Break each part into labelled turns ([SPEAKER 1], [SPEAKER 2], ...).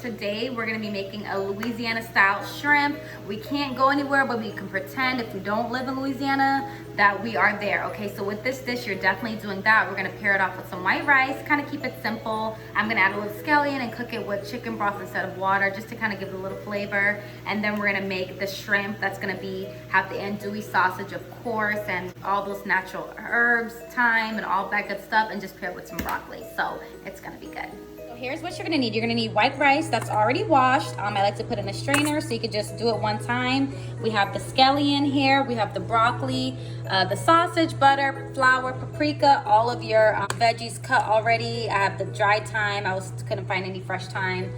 [SPEAKER 1] today we're gonna be making a Louisiana style shrimp. We can't go anywhere, but we can pretend if we don't live in Louisiana that we are there, okay? So with this dish, you're definitely doing that. We're gonna pair it off with some white rice, kind of keep it simple. I'm gonna add a little scallion and cook it with chicken broth instead of water, just to kind of give it a little flavor. And then we're gonna make the shrimp that's gonna have the andouille sausage, of course, and all those natural herbs, thyme, and all that good stuff, and just pair it with some broccoli. So it's gonna be good. Here's what you're gonna need. You're gonna need white rice that's already washed. I like to put in a strainer so you could just do it one time. We have the scallion here. We have the broccoli, the sausage, butter, flour, paprika, all of your veggies cut already. I have the dry thyme. Couldn't find any fresh thyme.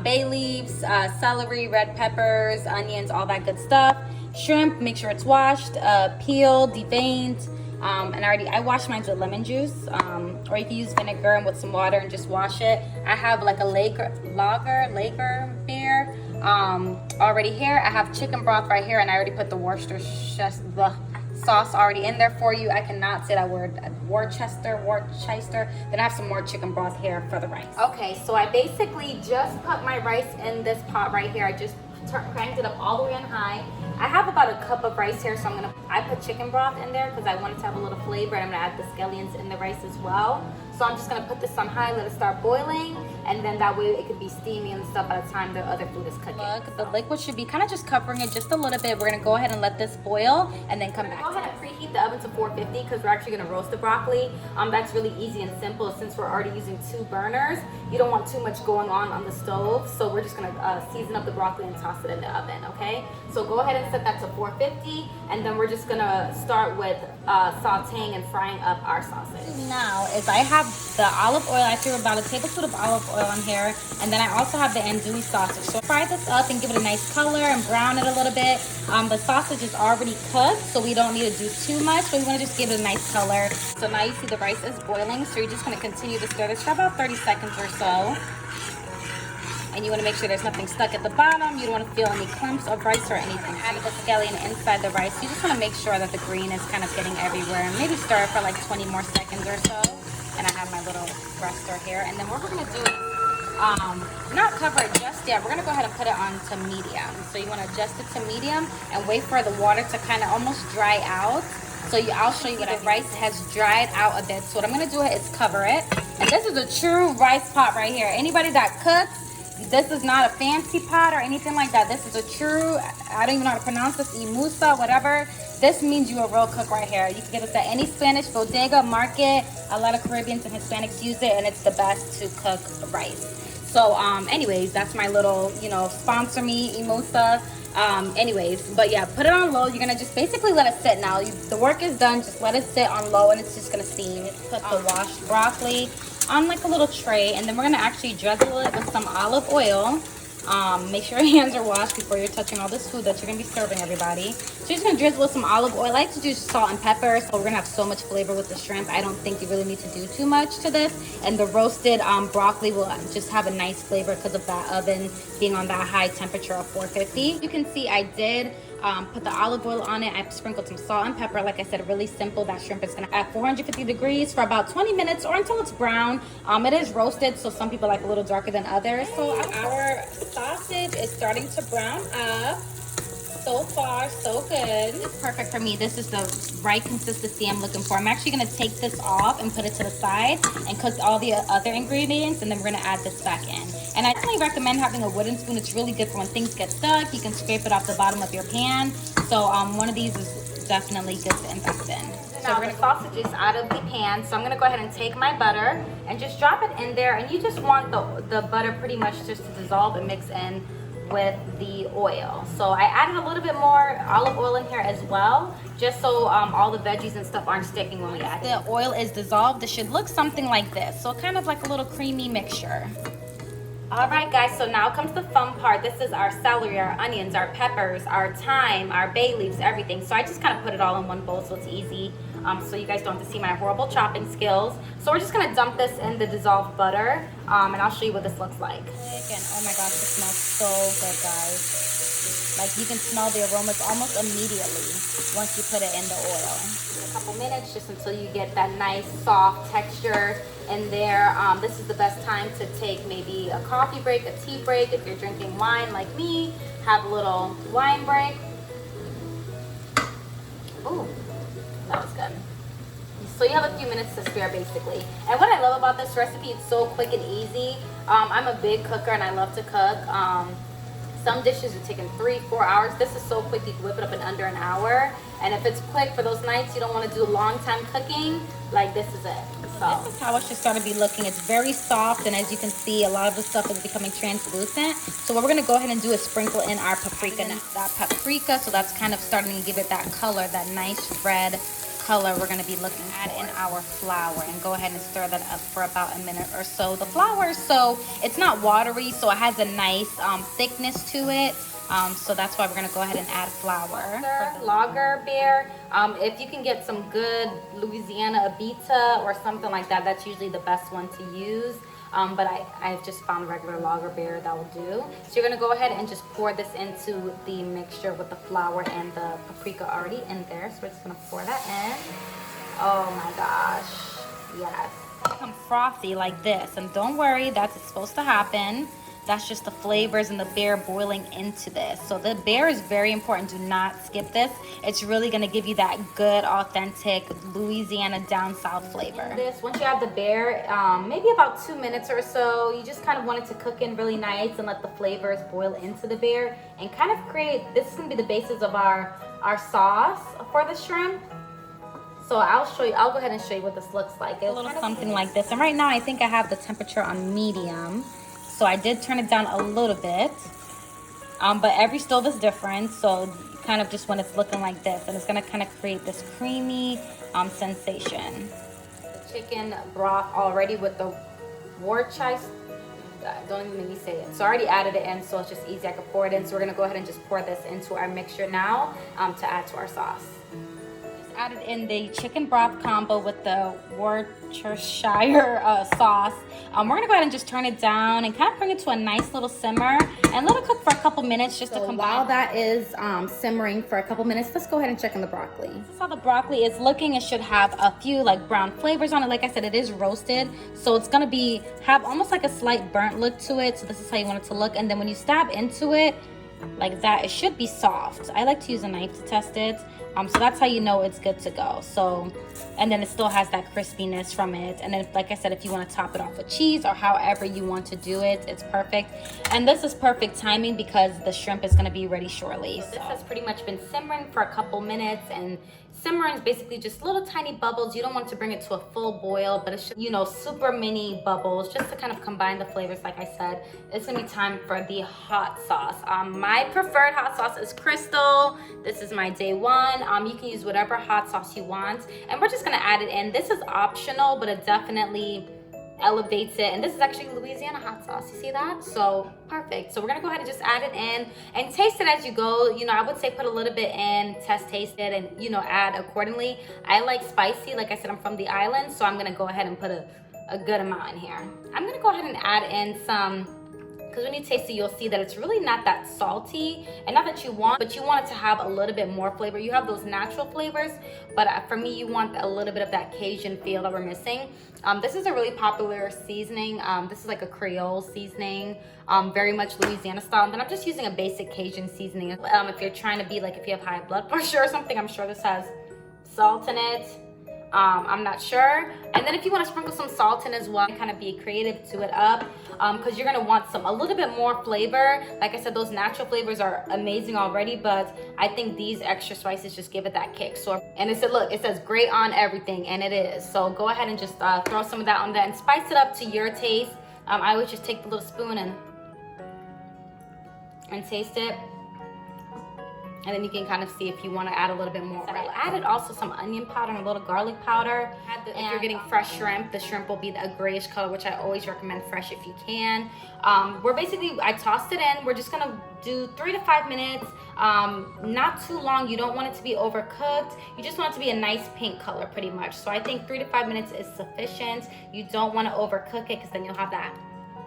[SPEAKER 1] Bay leaves, celery, red peppers, onions, all that good stuff. Shrimp, make sure it's washed, peeled, deveined. And I wash mine with lemon juice, or you can use vinegar and with some water and just wash it. I have like a lager beer already here. I have chicken broth right here, and I already put the the sauce already in there for you. I cannot say that word, Worcester. Then I have some more chicken broth here for the rice. Okay, so I basically just put my rice in this pot right here. I just cranked it up all the way on high. I have about a cup of rice here, so I put chicken broth in there because I wanted to have a little flavor, and I'm gonna add the scallions in the rice as well. So I'm just gonna put this on high, let it start boiling, and then that way it could be steamy and stuff by the time the other food is cooking. Look, the liquid should be kind of just covering it just a little bit. We're gonna go ahead and let this boil and then come back. Go ahead and preheat the oven to 450 because we're actually gonna roast the broccoli. That's really easy and simple since we're already using 2 burners. You don't want too much going on the stove, so we're just gonna season up the broccoli and toss it in the oven, okay? So go ahead and set that to 450, and then we're just gonna start with sauteing and frying up our sausage. Now is I have the olive oil. I threw about a tablespoon of olive oil in here, and then I also have the andouille sausage. So fry this up and give it a nice color and brown it a little bit. The sausage is already cooked, so we don't need to do too much, but we want to just give it a nice color. So now you see the rice is boiling, so you're just going to continue to stir this for about 30 seconds or so. And you want to make sure there's nothing stuck at the bottom. You don't want to feel any clumps of rice or anything. Add the scallion inside the rice. You just want to make sure that the green is kind of getting everywhere, and maybe stir it for like 20 more seconds or so. And I have my little breaster here. And then what we're going to do is not cover it just yet. We're going to go ahead and put it on to medium. So you want to adjust it to medium and wait for the water to kind of almost dry out. So I'll show you what the rice has dried out a bit. So what I'm going to do is cover it. And this is a true rice pot right here. Anybody that cooks, this is not a fancy pot or anything like that. This is a true, I don't even know how to pronounce this, imusa, whatever. This means you're a real cook right here. You can get this at any Spanish bodega, market. A lot of Caribbeans and Hispanics use it, and it's the best to cook rice. So anyways, that's my little, sponsor me, imusa. But yeah, put it on low. You're gonna just basically let it sit now. The work is done, just let it sit on low, and it's just gonna steam. Put the washed broccoli on like a little tray, and then we're gonna actually drizzle it with some olive oil. Make sure your hands are washed before you're touching all this food that you're gonna be serving everybody. So you're just gonna drizzle with some olive oil. I like to do salt and pepper, so we're gonna have so much flavor with the shrimp. I don't think you really need to do too much to this. And the roasted broccoli will just have a nice flavor because of that oven being on that high temperature of 450. You can see I did put the olive oil on it. I sprinkled some salt and pepper. Like I said, really simple. That shrimp is gonna at 450 degrees for about 20 minutes or until it's brown. It is roasted, so some people like a little darker than others. So our sausage is starting to brown up. So far, so good. It's perfect for me. This is the right consistency I'm looking for. I'm actually gonna take this off and put it to the side and cook all the other ingredients, and then we're gonna add this back in. And I definitely recommend having a wooden spoon. It's really good for when things get stuck. You can scrape it off the bottom of your pan. So one of these is definitely good to invest in. Now the sausage is out of the pan, so I'm gonna go ahead and take my butter and just drop it in there. And you just want the butter pretty much just to dissolve and mix in with the oil. So I added a little bit more olive oil in here as well, just so all the veggies and stuff aren't sticking when we add it. The oil is dissolved. It should look something like this, so kind of like a little creamy mixture. All right, guys, so now comes the fun part. This is our celery, our onions, our peppers, our thyme, our bay leaves, everything. So I just kind of put it all in one bowl so it's easy, so you guys don't have to see my horrible chopping skills. So we're just gonna dump this in the dissolved butter, and I'll show you what this looks like. And oh my gosh, it smells so good, guys. Like you can smell the aromas almost immediately once you put it in the oil. A couple minutes just until you get that nice soft texture in there. This is the best time to take maybe a coffee break, a tea break. If you're drinking wine like me, have a little wine break. Ooh, that was good. So you have a few minutes to spare basically. And what I love about this recipe, it's so quick and easy. I'm a big cooker and I love to cook. Some dishes are taking 3-4 hours. This is so quick, you can whip it up in under an hour. And if it's quick for those nights you don't want to do a long time cooking, like this is it. So this is how it should start to be looking. It's very soft, and as you can see, a lot of the stuff is becoming translucent. So what we're gonna go ahead and do is sprinkle in our paprika now. That paprika, so that's kind of starting to give it that color, that nice red color we're going to be looking at in our flour, and go ahead and stir that up for about a minute or so. The flour, so it's not watery, so it has a nice thickness to it. So that's why we're going to go ahead and add flour. Lager beer, if you can get some good Louisiana Abita or something like that, that's usually the best one to use. But I've just found regular lager beer that will do. So you're gonna go ahead and just pour this into the mixture with the flour and the paprika already in there. So we're just gonna pour that in. Oh my gosh, yes. Become frothy like this, and don't worry, that's supposed to happen. That's just the flavors and the beer boiling into this. So the beer is very important. Do not skip this. It's really gonna give you that good, authentic Louisiana down south flavor. Once you have the beer, maybe about 2 minutes or so, you just kind of want it to cook in really nice and let the flavors boil into the beer and kind of create, this is gonna be the basis of our sauce for the shrimp. So I'll go ahead and show you what this looks like. It's a little something like this. And right now I think I have the temperature on medium. So I did turn it down a little bit, but every stove is different. So kind of just when it's looking like this, and it's gonna kind of create this creamy sensation. The chicken broth already with the Worcestershire, don't even make me say it. So I already added it in, so it's just easy, I can pour it in. So we're gonna go ahead and just pour this into our mixture now to add to our sauce. Added in the chicken broth combo with the Worcestershire sauce. We're gonna go ahead and just turn it down and kind of bring it to a nice little simmer and let it cook for a couple minutes just to combine. While that is simmering for a couple minutes, let's go ahead and check on the broccoli. This is how the broccoli is looking. It should have a few like brown flavors on it. Like I said, it is roasted, so it's gonna have almost like a slight burnt look to it. So this is how you want it to look. And then when you stab into it like that, it should be soft. I like to use a knife to test it. So that's how you know it's good to go. So, and then it still has that crispiness from it. And then, like I said, if you want to top it off with cheese or however you want to do it, it's perfect. And this is perfect timing because the shrimp is going to be ready shortly. So this has pretty much been simmering for a couple minutes, and simmering is basically just little tiny bubbles. You don't want to bring it to a full boil, but it's just, you know, super mini bubbles just to kind of combine the flavors. Like I said, it's gonna be time for the hot sauce. My preferred hot sauce is Crystal. This is my day one. You can use whatever hot sauce you want, and we're just gonna add it in. This is optional, but it definitely elevates it. And this is actually Louisiana hot sauce, you see that? So perfect. So we're gonna go ahead and just add it in and taste it as you go. You know, I would say put a little bit in, taste it, and you know, add accordingly. I like spicy. Like I said, I'm from the island, so I'm gonna go ahead and put a good amount in here. I'm gonna go ahead and add in some, because when you taste it, you'll see that it's really not that salty, and not that you want, but you want it to have a little bit more flavor. You have those natural flavors, but for me, you want a little bit of that Cajun feel that we're missing. This is a really popular seasoning. This is like a Creole seasoning, very much Louisiana style. And then I'm just using a basic Cajun seasoning. If you're trying to be like, if you have high blood pressure or something, I'm sure this has salt in it. I'm not sure. And then if you want to sprinkle some salt in as well, kind of be creative to it up, because you're gonna want a little bit more flavor. Like I said, those natural flavors are amazing already, but I think these extra spices just give it that kick. So, and it said, look, it says great on everything, and it is. So go ahead and just throw some of that on there and spice it up to your taste. I would just take the little spoon and taste it. And then you can kind of see if you want to add a little bit more. I added also some onion powder and a little garlic powder. If you're getting fresh shrimp, the shrimp will be a grayish color, which I always recommend fresh if you can. I tossed it in. We're just gonna do 3 to 5 minutes, not too long. You don't want it to be overcooked. You just want it to be a nice pink color pretty much. So I think 3 to 5 minutes is sufficient. You don't want to overcook it because then you'll have that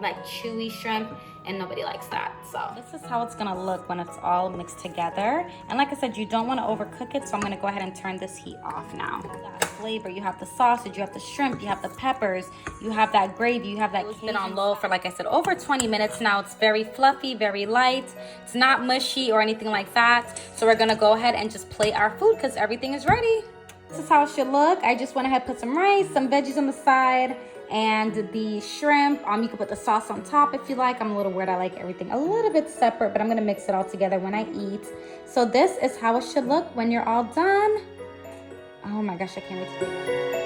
[SPEAKER 1] like chewy shrimp, and nobody likes that. So this is how it's gonna look when it's all mixed together. And like I said, you don't wanna overcook it, so I'm gonna go ahead and turn this heat off now. That flavor, you have the sausage, you have the shrimp, you have the peppers, you have that gravy, you have that. It's been on low for, like I said, over 20 minutes now. It's very fluffy, very light. It's not mushy or anything like that. So we're gonna go ahead and just plate our food because everything is ready. This is how it should look. I just went ahead and put some rice, some veggies on the side, and the shrimp. You can put the sauce on top if you like. I'm a little weird. I like everything a little bit separate, but I'm gonna mix it all together when I eat. So this is how it should look when you're all done. Oh my gosh, I can't wait to do that.